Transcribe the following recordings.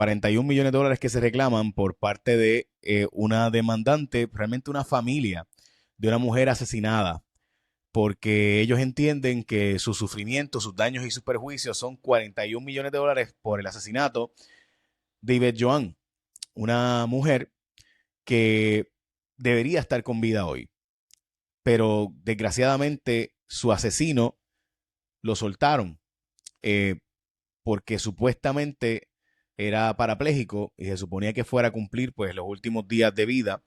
41 millones de dólares que se reclaman por parte de una demandante, realmente una familia de una mujer asesinada, porque ellos entienden que su sufrimiento, sus daños y sus perjuicios son 41 millones de dólares por el asesinato de Yvette Joan, una mujer que debería estar con vida hoy, pero desgraciadamente su asesino lo soltaron eh, porque supuestamente era parapléjico y se suponía que fuera a cumplir pues los últimos días de vida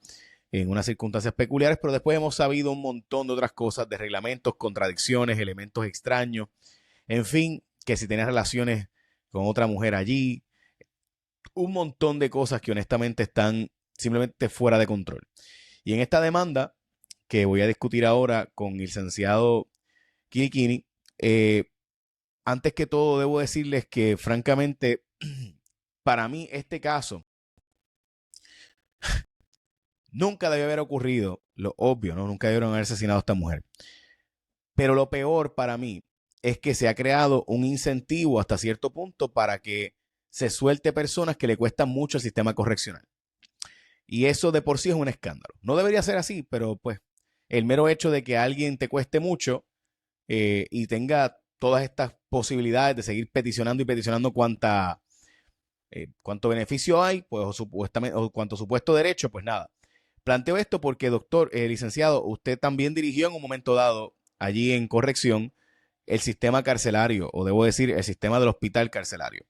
en unas circunstancias peculiares, pero después hemos sabido un montón de otras cosas, de reglamentos, contradicciones, elementos extraños, en fin, que si tenía relaciones con otra mujer allí, un montón de cosas que honestamente están simplemente fuera de control. Y en esta demanda que voy a discutir ahora con el licenciado Kirikini, antes que todo debo decirles que francamente para mí este caso nunca debió haber ocurrido, lo obvio, ¿no? Nunca debieron haber asesinado a esta mujer. Pero lo peor para mí es que se ha creado un incentivo hasta cierto punto para que se suelte personas que le cuestan mucho al sistema correccional. Y eso de por sí es un escándalo. No debería ser así, pero pues el mero hecho de que a alguien te cueste mucho y tenga todas estas posibilidades de seguir peticionando y peticionando cuánto beneficio hay, pues o supuestamente, o cuánto supuesto derecho, pues nada. Planteo esto porque, doctor, licenciado, usted también dirigió en un momento dado allí en corrección el sistema carcelario, o debo decir, el sistema del hospital carcelario.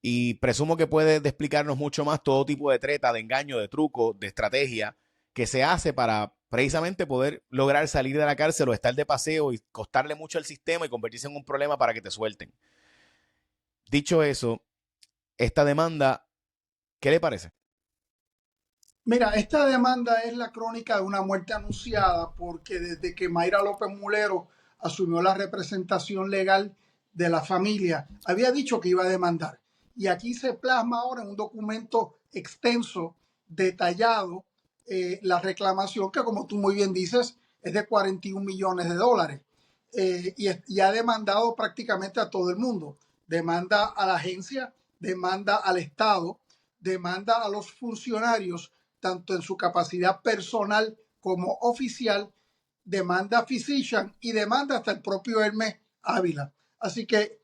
Y presumo que puede explicarnos mucho más todo tipo de treta, de engaño, de truco, de estrategia que se hace para precisamente poder lograr salir de la cárcel o estar de paseo y costarle mucho al sistema y convertirse en un problema para que te suelten. Dicho eso, esta demanda, ¿qué le parece? Mira, esta demanda es la crónica de una muerte anunciada porque desde que Mayra López Mulero asumió la representación legal de la familia, había dicho que iba a demandar. Y aquí se plasma ahora en un documento extenso, detallado, la reclamación que, como tú muy bien dices, es de 41 millones de dólares. Y ha demandado prácticamente a todo el mundo. Demanda a la agencia, demanda al Estado, demanda a los funcionarios tanto en su capacidad personal como oficial, demanda a Physician y demanda hasta el propio Hermes Ávila. Así que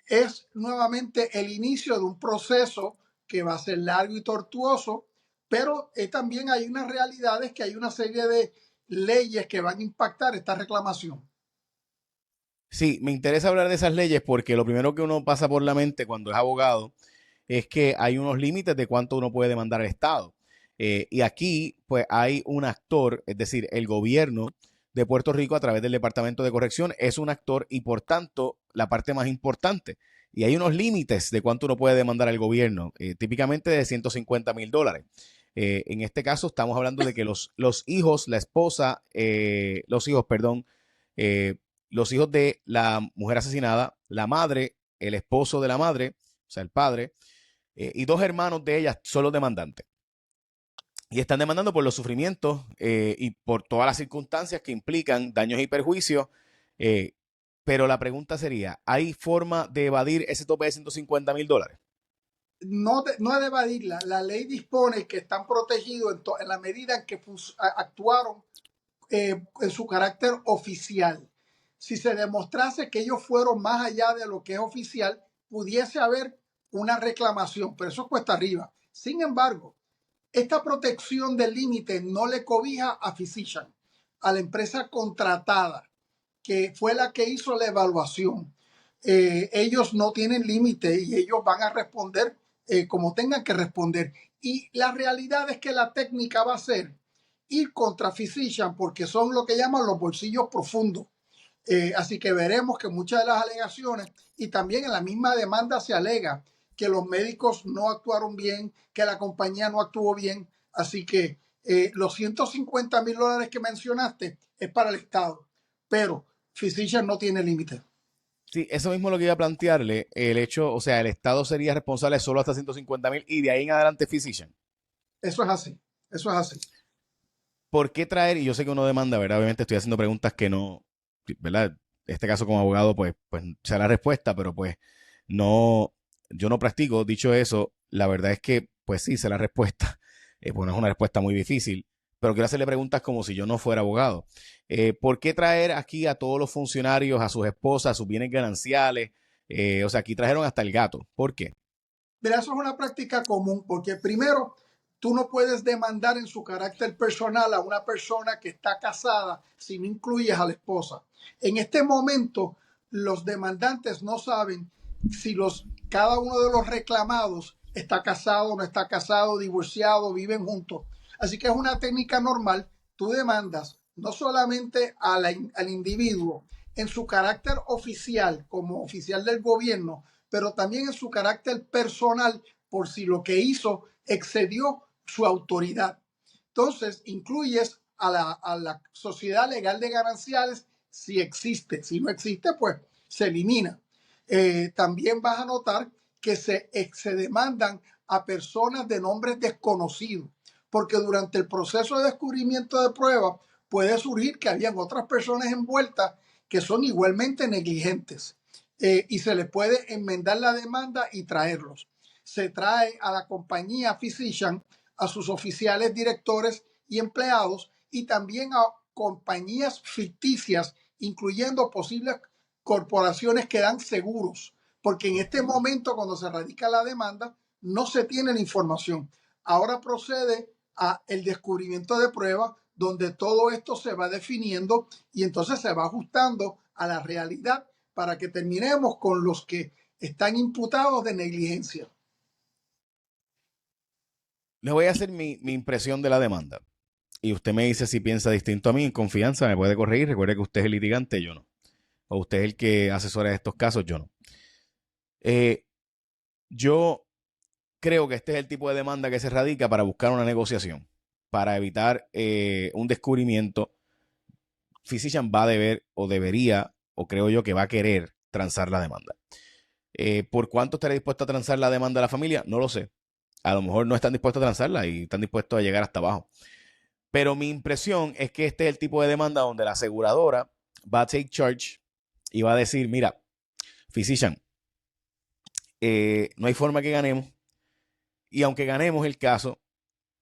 es nuevamente el inicio de un proceso que va a ser largo y tortuoso, pero también hay unas realidades que hay una serie de leyes que van a impactar esta reclamación. Sí, me interesa hablar de esas leyes porque lo primero que uno pasa por la mente cuando es abogado es que hay unos límites de cuánto uno puede demandar al Estado. Y aquí, pues, hay un actor, es decir, el gobierno de Puerto Rico a través del Departamento de Corrección es un actor y, por tanto, la parte más importante. Y hay unos límites de cuánto uno puede demandar al gobierno, típicamente de $150,000. En este caso, estamos hablando de que los hijos, la esposa, perdón, eh, los hijos de la mujer asesinada, la madre, el esposo de la madre, o sea, el padre, y dos hermanos de ella son los demandantes. Y están demandando por los sufrimientos y por todas las circunstancias que implican daños y perjuicios. eh, pero la pregunta sería, ¿hay forma de evadir ese tope de $150,000? No es de evadirla. La ley dispone que están protegidos en la medida en que actuaron en su carácter oficial. Si se demostrase que ellos fueron más allá de lo que es oficial, pudiese haber una reclamación, pero eso cuesta arriba. Sin embargo, esta protección del límite no le cobija a Physician, a la empresa contratada, que fue la que hizo la evaluación. Ellos no tienen límite y ellos van a responder como tengan que responder. Y la realidad es que la técnica va a ser ir contra Physician porque son lo que llaman los bolsillos profundos. Así que veremos que muchas de las alegaciones y también en la misma demanda se alega que los médicos no actuaron bien, que la compañía no actuó bien. Así que los $150,000 que mencionaste es para el Estado, pero Physician no tiene límite. Sí, eso mismo es lo que iba a plantearle. El hecho, o sea, el Estado sería responsable solo hasta 150,000 y de ahí en adelante Physician. Eso es así, eso es así. ¿Por qué traer? Y yo sé que uno demanda, ¿verdad? Obviamente estoy haciendo preguntas que no, ¿verdad? En este caso como abogado, pues sea la respuesta, pero pues no, yo no practico. Dicho eso, la verdad es que, pues sí, sé la respuesta. Pues no es una respuesta muy difícil, pero quiero hacerle preguntas como si yo no fuera abogado. ¿Por qué traer aquí a todos los funcionarios, a sus esposas, a sus bienes gananciales? O sea, aquí trajeron hasta el gato. ¿Por qué? Mira, eso es una práctica común porque primero, tú no puedes demandar en su carácter personal a una persona que está casada si no incluyes a la esposa. En este momento, los demandantes no saben si cada uno de los reclamados está casado, no está casado, divorciado, viven juntos. Así que es una técnica normal. Tú demandas no solamente al individuo en su carácter oficial, como oficial del gobierno, pero también en su carácter personal por si lo que hizo excedió su autoridad. Entonces, incluyes a la sociedad legal de gananciales si existe. Si no existe, pues se elimina. También vas a notar que se demandan a personas de nombres desconocidos, porque durante el proceso de descubrimiento de pruebas puede surgir que habían otras personas envueltas que son igualmente negligentes, y se le puede enmendar la demanda y traerlos. Se trae a la compañía Physician, a sus oficiales, directores y empleados, y también a compañías ficticias, incluyendo posibles corporaciones que dan seguros, porque en este momento, cuando se radica la demanda, no se tiene la información. Ahora procede a el descubrimiento de pruebas, donde todo esto se va definiendo y entonces se va ajustando a la realidad para que terminemos con los que están imputados de negligencia. Les voy a hacer mi impresión de la demanda. Y usted me dice si piensa distinto a mí, en confianza, me puede corregir. Recuerde que usted es el litigante, yo no. O usted es el que asesora estos casos, yo no. Yo creo que este es el tipo de demanda que se radica para buscar una negociación, para evitar un descubrimiento. Physician va a deber o debería, o creo yo que va a querer transar la demanda. ¿Por cuánto estará dispuesto a transar la demanda de la familia? No lo sé. A lo mejor no están dispuestos a transarla y están dispuestos a llegar hasta abajo. Pero mi impresión es que este es el tipo de demanda donde la aseguradora va a take charge y va a decir, mira, Physician, no hay forma que ganemos. Y aunque ganemos el caso,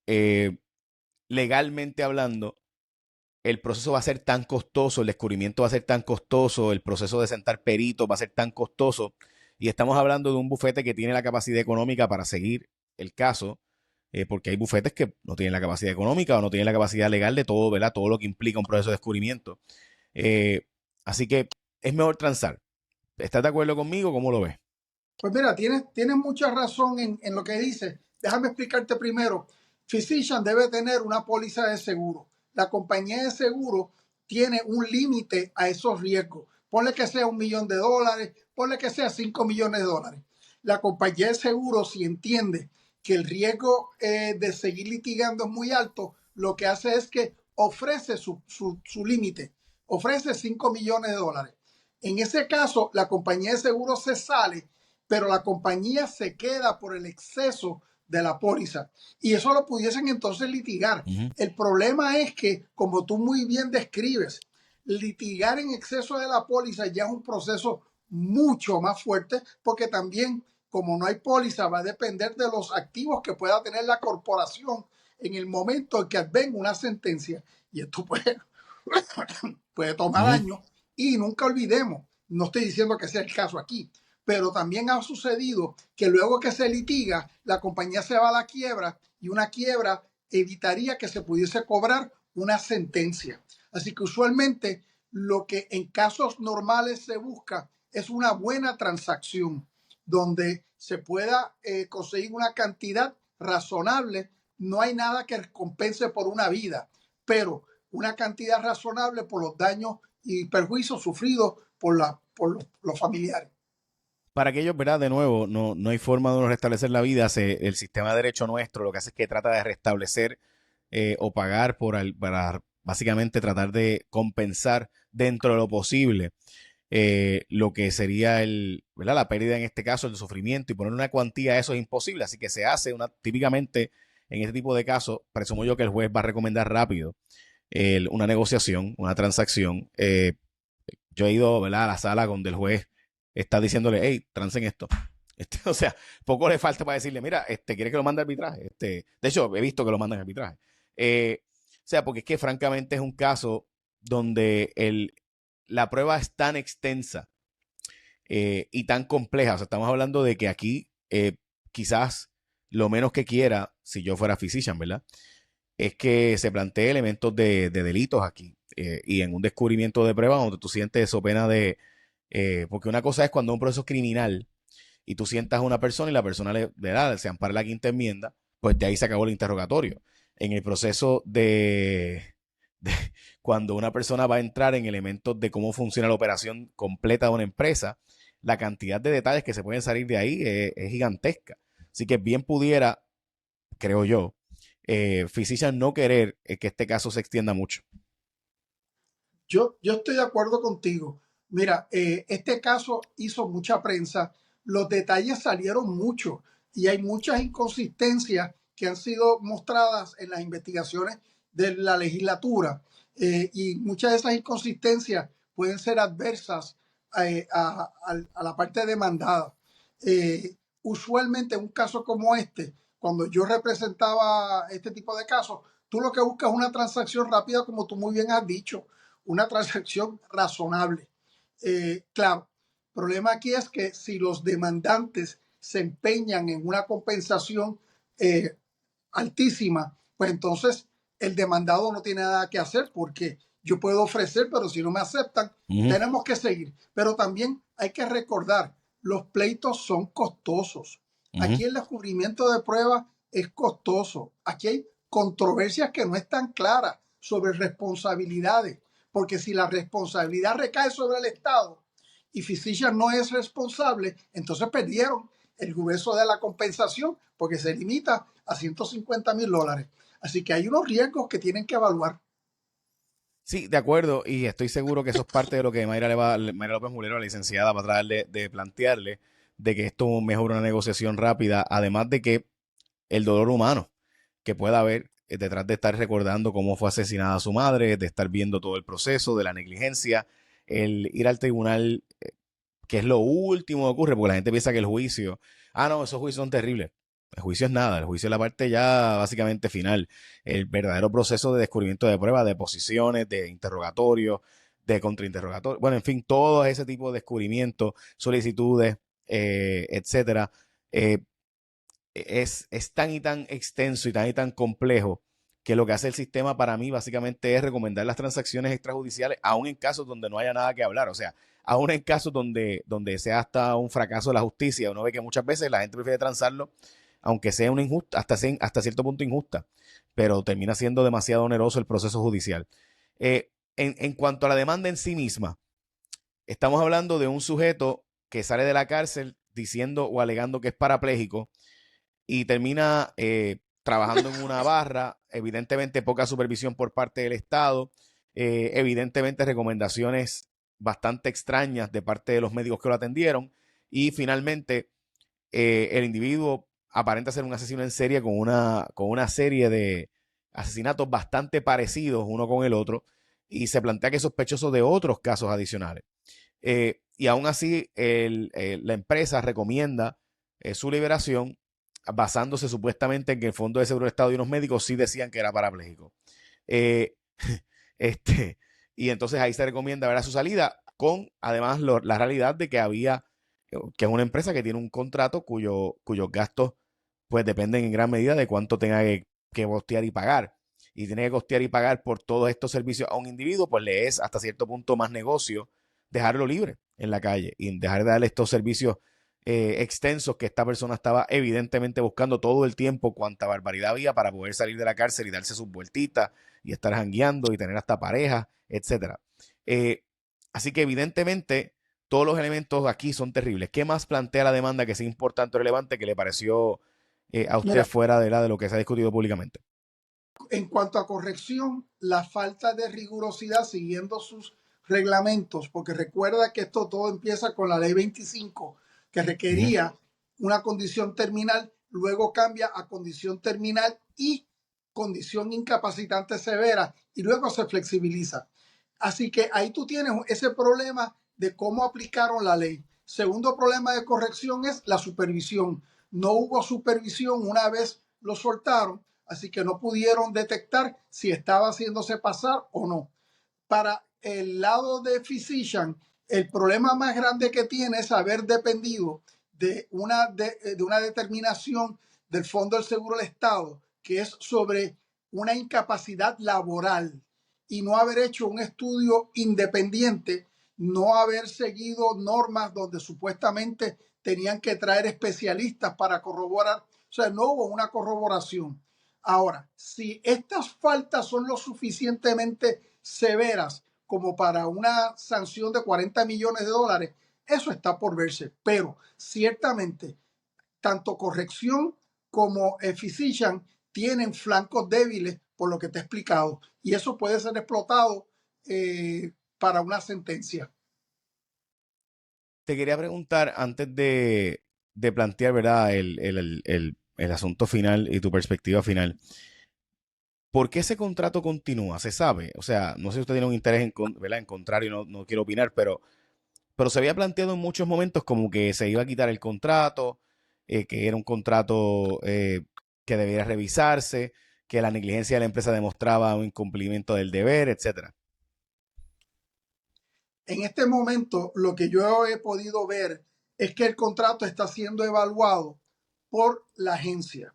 eh, legalmente hablando, el proceso va a ser tan costoso, el descubrimiento va a ser tan costoso, el proceso de sentar peritos va a ser tan costoso. Y estamos hablando de un bufete que tiene la capacidad económica para seguir el caso, porque hay bufetes que no tienen la capacidad económica o no tienen la capacidad legal de todo, ¿verdad? Todo lo que implica un proceso de descubrimiento. Eh, Así que es mejor transar. ¿Estás de acuerdo conmigo? ¿Cómo lo ves? Pues mira, tienes mucha razón en lo que dices. Déjame explicarte primero. Physician debe tener una póliza de seguro. La compañía de seguro tiene un límite a esos riesgos. Ponle que sea $1 millón, ponle que sea $5 millones. La compañía de seguro, si entiende que el riesgo de seguir litigando es muy alto, lo que hace es que ofrece su límite, ofrece $5 millones. En ese caso, la compañía de seguro se sale, pero la compañía se queda por el exceso de la póliza. Y eso lo pudiesen entonces litigar. Uh -huh. El problema es que, como tú muy bien describes, litigar en exceso de la póliza ya es un proceso mucho más fuerte, porque también, como no hay póliza, va a depender de los activos que pueda tener la corporación en el momento en que venga una sentencia. Y esto puede Uh tomar -huh. años. Y nunca olvidemos, no estoy diciendo que sea el caso aquí, pero también ha sucedido que luego que se litiga, la compañía se va a la quiebra, y una quiebra evitaría que se pudiese cobrar una sentencia. Así que usualmente lo que en casos normales se busca es una buena transacción donde se pueda conseguir una cantidad razonable. No hay nada que recompense por una vida, pero una cantidad razonable por los daños y perjuicios sufridos por los familiares. Para aquellos, ¿verdad? De nuevo, no hay forma de uno restablecer la vida. El sistema de derecho nuestro lo que hace es que trata de restablecer o pagar para básicamente tratar de compensar dentro de lo posible lo que sería ¿verdad? La pérdida en este caso, el sufrimiento, y poner una cuantía a eso es imposible. Así que se hace típicamente en este tipo de casos, presumo yo que el juez va a recomendar rápido una negociación, una transacción. Yo he ido, ¿verdad? A la sala donde el juez está diciéndole, hey, transen esto. O sea, poco le falta para decirle, mira, ¿quiere que lo mande a arbitraje? De hecho, he visto que lo mandan a arbitraje. O sea, porque es que francamente es un caso donde la prueba es tan extensa y tan compleja. O sea, estamos hablando de que aquí quizás lo menos que quiera, si yo fuera physician, ¿verdad? Es que se plantee elementos de delitos aquí. Y en un descubrimiento de prueba donde tú sientes eso pena de... porque una cosa es cuando un proceso criminal y tú sientas a una persona y la persona le da, se ampara la quinta enmienda, pues de ahí se acabó el interrogatorio. En el proceso de cuando una persona va a entrar en elementos de cómo funciona la operación completa de una empresa, la cantidad de detalles que se pueden salir de ahí es gigantesca. Así que bien pudiera, creo yo, Physician no querer que este caso se extienda mucho. Yo estoy de acuerdo contigo. Mira, este caso hizo mucha prensa, los detalles salieron mucho y hay muchas inconsistencias que han sido mostradas en las investigaciones de la legislatura, y muchas de esas inconsistencias pueden ser adversas a la parte demandada. Usualmente en un caso como este, cuando yo representaba este tipo de casos, tú lo que buscas es una transacción rápida, como tú muy bien has dicho, una transacción razonable. Claro, el problema aquí es que si los demandantes se empeñan en una compensación eh, altísima, pues entonces el demandado no tiene nada que hacer porque yo puedo ofrecer, pero si no me aceptan, Uh -huh, tenemos que seguir. Pero también hay que recordar, los pleitos son costosos. uh -huh. Aquí el descubrimiento de pruebas es costoso. Aquí hay controversias que no están claras sobre responsabilidades, porque si la responsabilidad recae sobre el Estado y Physician no es responsable, entonces perdieron el grueso de la compensación porque se limita a $150,000. Así que hay unos riesgos que tienen que evaluar. Sí, de acuerdo, y estoy seguro que eso es parte de lo que Mayra López Mulero, la licenciada, va a tratar de plantearle, de que esto mejora una negociación rápida, además de que el dolor humano que pueda haber detrás de estar recordando cómo fue asesinada su madre, de estar viendo todo el proceso, de la negligencia, el ir al tribunal, que es lo último que ocurre, porque la gente piensa que el juicio, no, esos juicios son terribles. El juicio es nada, el juicio es la parte ya básicamente final. El verdadero proceso de descubrimiento de pruebas, de posiciones, de interrogatorios, de contrainterrogatorios, bueno, en fin, todo ese tipo de descubrimientos, solicitudes, etcétera, eh, es tan y tan extenso y tan complejo que lo que hace el sistema para mí básicamente es recomendar las transacciones extrajudiciales, aún en casos donde no haya nada que hablar. O sea, aún en casos donde sea hasta un fracaso de la justicia, uno ve que muchas veces la gente prefiere transarlo, aunque sea una injusta, hasta cierto punto injusta, pero termina siendo demasiado oneroso el proceso judicial. En cuanto a la demanda en sí misma, estamos hablando de un sujeto que sale de la cárcel diciendo o alegando que es parapléjico y termina trabajando en una barra, evidentemente poca supervisión por parte del Estado, evidentemente recomendaciones bastante extrañas de parte de los médicos que lo atendieron y finalmente el individuo aparenta ser un asesino en serie con una serie de asesinatos bastante parecidos uno con el otro y se plantea que es sospechoso de otros casos adicionales. Y aún así la empresa recomienda su liberación basándose supuestamente en que el Fondo de Seguro del Estado y unos médicos sí decían que era parapléjico. Eh, este, y entonces ahí se recomienda ver a su salida con además la realidad de que que es una empresa que tiene un contrato cuyos gastos pues dependen en gran medida de cuánto tenga que costear y pagar. Y tiene que costear y pagar por todos estos servicios a un individuo, pues le es hasta cierto punto más negocio dejarlo libre en la calle y dejar de darle estos servicios extensos que esta persona estaba evidentemente buscando todo el tiempo cuanta barbaridad había para poder salir de la cárcel y darse sus vueltitas y estar jangueando y tener hasta pareja, etcétera. Eh, Así que evidentemente todos los elementos aquí son terribles. ¿Qué más plantea la demanda que sea importante o relevante que le pareció a usted Mira, fuera de lo que se ha discutido públicamente? en cuanto a corrección, la falta de rigurosidad siguiendo sus reglamentos, porque recuerda que esto todo empieza con la ley 25, que Uh -huh. requería una condición terminal, luego cambia a condición terminal y condición incapacitante severa, y luego se flexibiliza. Así que ahí tú tienes ese problema de cómo aplicaron la ley. Segundo problema de corrección es la supervisión. No hubo supervisión una vez lo soltaron, así que no pudieron detectar si estaba haciéndose pasar o no. Para el lado de Physician, el problema más grande que tiene es haber dependido de una determinación del Fondo del Seguro del Estado, que es sobre una incapacidad laboral, y no haber hecho un estudio independiente, no haber seguido normas donde supuestamente tenían que traer especialistas para corroborar. O sea, no hubo una corroboración. Ahora, si estas faltas son lo suficientemente severas como para una sanción de 40 millones de dólares, eso está por verse. Pero ciertamente, tanto corrección como Physician tienen flancos débiles por lo que te he explicado. Y eso puede ser explotado para una sentencia. Te quería preguntar antes de plantear, ¿verdad? El asunto final y tu perspectiva final. ¿Por qué ese contrato continúa? ¿Se sabe? O sea, no sé si usted tiene un interés ¿verdad? En contrario, no quiero opinar, pero se había planteado en muchos momentos como que se iba a quitar el contrato, que era un contrato que debiera revisarse, que la negligencia de la empresa demostraba un incumplimiento del deber, etcétera. En este momento, lo que yo he podido ver es que el contrato está siendo evaluado por la agencia.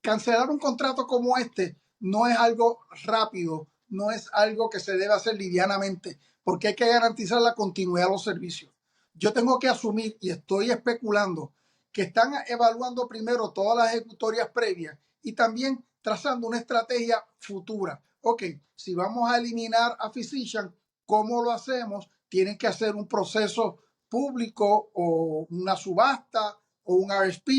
Cancelar un contrato como este no es algo rápido, no es algo que se debe hacer livianamente, porque hay que garantizar la continuidad de los servicios. Yo tengo que asumir, y estoy especulando, que están evaluando primero todas las ejecutorias previas y también trazando una estrategia futura. Ok, si vamos a eliminar a Physician, ¿cómo lo hacemos? Tienen que hacer un proceso público o una subasta o un RFP.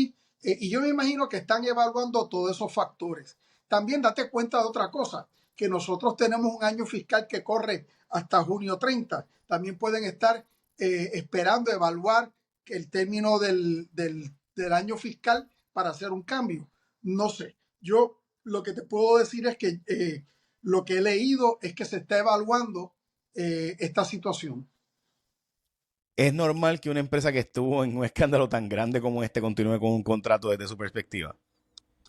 Y yo me imagino que están evaluando todos esos factores. También date cuenta de otra cosa, que nosotros tenemos un año fiscal que corre hasta junio 30. También pueden estar esperando evaluar el término del año fiscal para hacer un cambio. No sé. Yo lo que te puedo decir es que lo que he leído es que se está evaluando esta situación. ¿Es normal que una empresa que estuvo en un escándalo tan grande como este continúe con un contrato desde su perspectiva?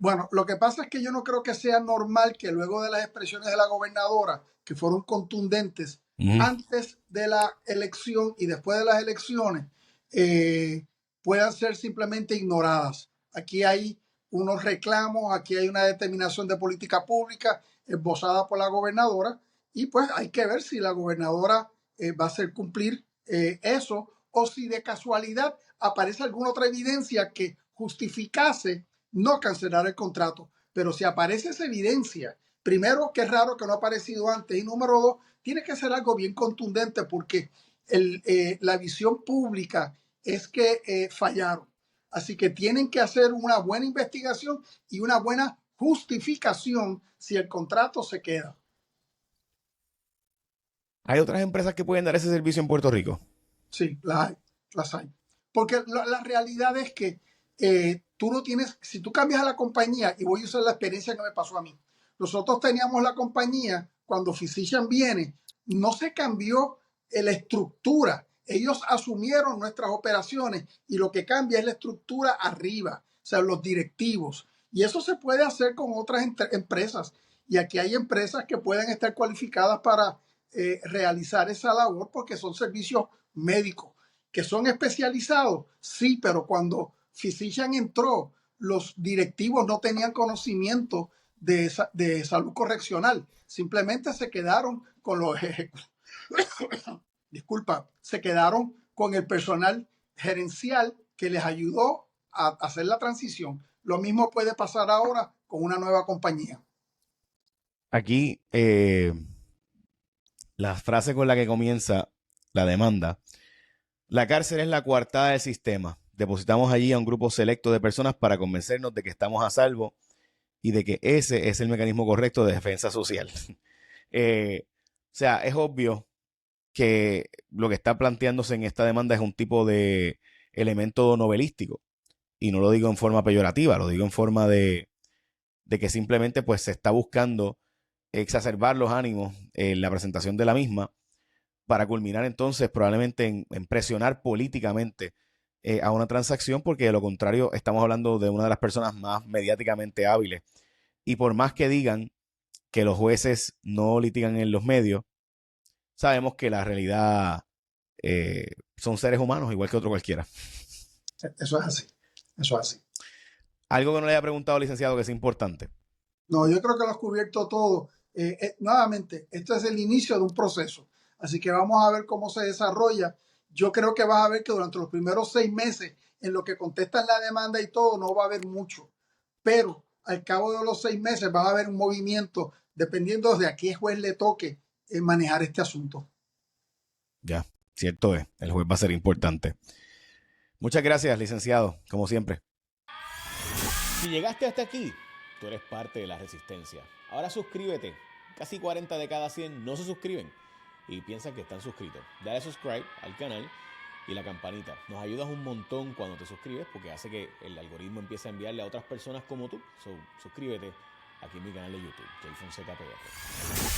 Bueno, lo que pasa es que yo no creo que sea normal que luego de las expresiones de la gobernadora, que fueron contundentes Ujú. antes de la elección y después de las elecciones, eh, puedan ser simplemente ignoradas. Aquí hay unos reclamos, aquí hay una determinación de política pública esbozada por la gobernadora, y pues hay que ver si la gobernadora va a hacer cumplir eso, o si de casualidad aparece alguna otra evidencia que justificase no cancelar el contrato. Pero si aparece esa evidencia, primero, que es raro que no ha aparecido antes, y número dos, tiene que ser algo bien contundente, porque la visión pública es que fallaron. Así que tienen que hacer una buena investigación y una buena justificación si el contrato se queda. ¿Hay otras empresas que pueden dar ese servicio en Puerto Rico? Sí, las hay. Porque la realidad es que tú no tienes, si tú cambias a la compañía, y voy a usar la experiencia que me pasó a mí. Nosotros teníamos la compañía, cuando Physician viene, no se cambió la estructura. Ellos asumieron nuestras operaciones y lo que cambia es la estructura arriba, o sea, los directivos. Y eso se puede hacer con otras empresas. Y aquí hay empresas que pueden estar cualificadas para realizar esa labor porque son servicios médicos. ¿Que son especializados? Sí, pero cuando Physician entró, los directivos no tenían conocimiento de salud correccional. Simplemente se quedaron con los disculpa, se quedaron con el personal gerencial que les ayudó a hacer la transición. Lo mismo puede pasar ahora con una nueva compañía. Aquí, la frase con la que comienza la demanda: la cárcel es la coartada del sistema. Depositamos allí a un grupo selecto de personas para convencernos de que estamos a salvo y de que ese es el mecanismo correcto de defensa social. O sea, es obvio que lo que está planteándose en esta demanda es un tipo de elemento novelístico. Y no lo digo en forma peyorativa, lo digo en forma de que simplemente pues se está buscando exacerbar los ánimos en la presentación de la misma, para culminar entonces probablemente en presionar políticamente a una transacción, porque de lo contrario estamos hablando de una de las personas más mediáticamente hábiles. Y por más que digan que los jueces no litigan en los medios, sabemos que la realidad son seres humanos igual que otro cualquiera. Eso es así. Eso es así. Algo que no le haya preguntado al licenciado que es importante. No, yo creo que lo has cubierto todo. Nuevamente, esto es el inicio de un proceso. Así que vamos a ver cómo se desarrolla. Yo creo que vas a ver que durante los primeros 6 meses, en lo que contestan la demanda y todo, no va a haber mucho. Pero al cabo de los 6 meses va a haber un movimiento, dependiendo de a qué juez le toque manejar este asunto. Ya, cierto es. El juez va a ser importante. Muchas gracias, licenciado, como siempre. Si llegaste hasta aquí, tú eres parte de la resistencia. Ahora suscríbete. Casi 40 de cada 100 no se suscriben y piensan que están suscritos. Dale subscribe al canal y la campanita. Nos ayudas un montón cuando te suscribes porque hace que el algoritmo empiece a enviarle a otras personas como tú. Suscríbete aquí en mi canal de YouTube, Jay Fonseca PR.